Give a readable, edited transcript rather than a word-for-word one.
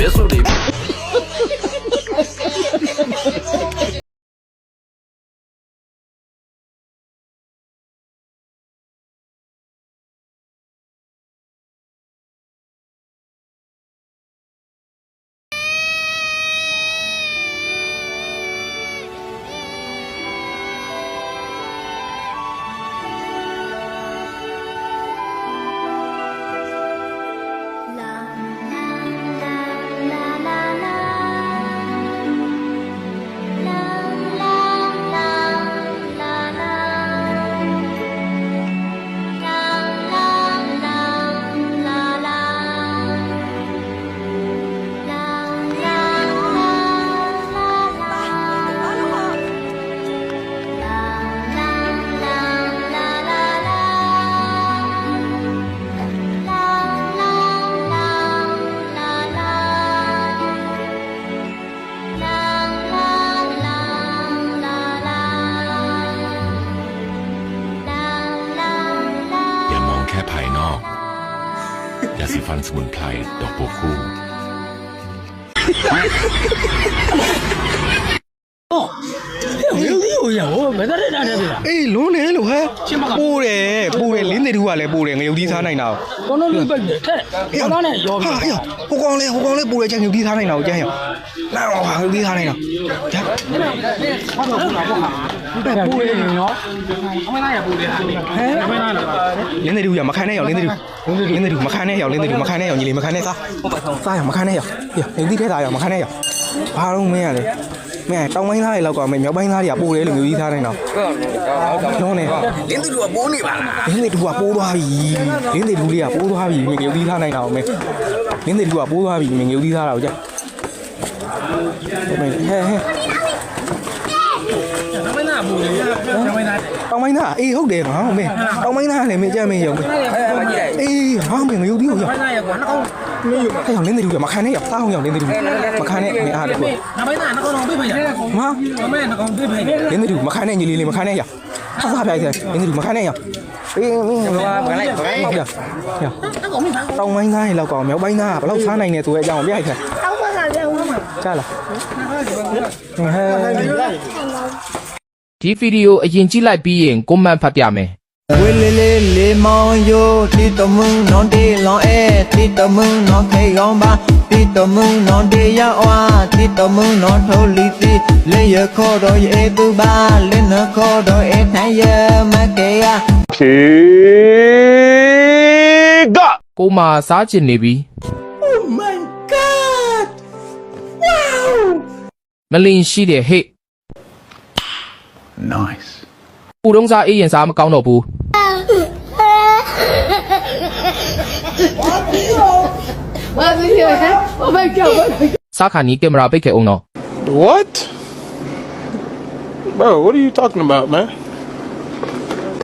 别说的。แค่ภายนอกยาสีฟันสมุนไพรดอกบัวคู่အေးလုံးနေလို့ဟဲ့ပိုးတယ်လင်းနေတူကလည်းပိုးတယ်ငရုတ်သီးစားနိုင်တာကိုနော်လူပိတ်တယ်ထက်ဟောသားနဲ့ရောပြီဟိုကောင်လေးပိုးတယ်ကျန်ငရုတ်သီးစားနိုင်တာကိုကျန်ရလာတော့ဟာငရုတ်သီးစားနိုင်တာကျန်ပိုးတယ်နော်အမေသားရပိုးတယ်ဟဲ့လင်းနေတူရမခံနဲ့ရောက်လင်းနေတူမခံနဲ့ရောက်ညီလေးမခံနဲ့စားရမခံနဲ့ရောက်ငရုတ်သီးထဲစားရမခံနဲ့ရောက်ဘာလို့မင်းရလဲမင်းတောင်ပိုင်းသားတွေလောက်ကမင်းမြောက်ပိုင်းသားတွေကပိုးတယ်လို့မျိုးကြီးထားနိုင်တော့လုံးနေလင်းသူကပိုးနေပါလားလင်းသူကပိုးသွားပြီလင်းသူလေးကပိုးသွားပြီမင်းမျိုးကြီးထားနိုင်တော့မင်းလင်းသူကပိုးသွားပြီမင်းမျိုးကြီးထားတာကိုကြာမင်းဟဲတောင်ပိုင်းသားအေးဟုတ်တယ်ငါမင်းတောင်ပိုင်းသားလည်းမင်းကြမ်းမင်းရုံအေးဟာမင်းမျိုးကြီးကိုရောက်အဲ့ရောက်လင်းသူကမခံနဲ့ရောက်သားအောင်ရောက်လင်းသူမခံနဲ့မင်းအားတယ်ကွာနောက်ပိုင်းသားကတော့ပြေးဖိရတယ်ဟာမင်းကတော့ပြေးဖိလင်းသူမခံနဲ့ညီလေးမခံနဲ့ရောက်စားပြိုက်တယ်လင်းသူမခံနဲ့ရောက်အေးမင်းဘာလိုက်ဟုတ်ပြတောင်ပိုင်းသားရေလောက်ကောင်မြောက်ပိုင်းသားကဘယ်လောက်စားနိုင်နေဆိုတဲ့အကြောင်းပြိုက်တယ်တောင်ပိုင်းသားလည်းဟုတ်မှာကြားလားဒီဗီဒီယိုအရင်ကြည့်လိုက်ပြီးရင်ကွန်မန့်ဖတ်ပြမယ်ဝေလေးလေးလေးမောင်ယိုတီတမုံနွန်တေလောင်းအဲတီတမုံနွန်ခေကောင်းပါတီတမုံနွန်တေရဝါတီတမုံနွန်ထိုးလီတီလေရခေါ်တော့ရေသူပါလင်းနခေါ်တော့အဲထိုင်ရမကေရခေကကိုမစားချင်နေပြီ Oh my god Wow မလင်ရှိတယ်ဟဲ့ Nice ပူတုံးစားအေးရင်စားမကောင်းတော့ဘူးစားခါနီးကင်မရာပိတ်ခဲ့အောင်တော့ What? Bro, what are you talking about, man?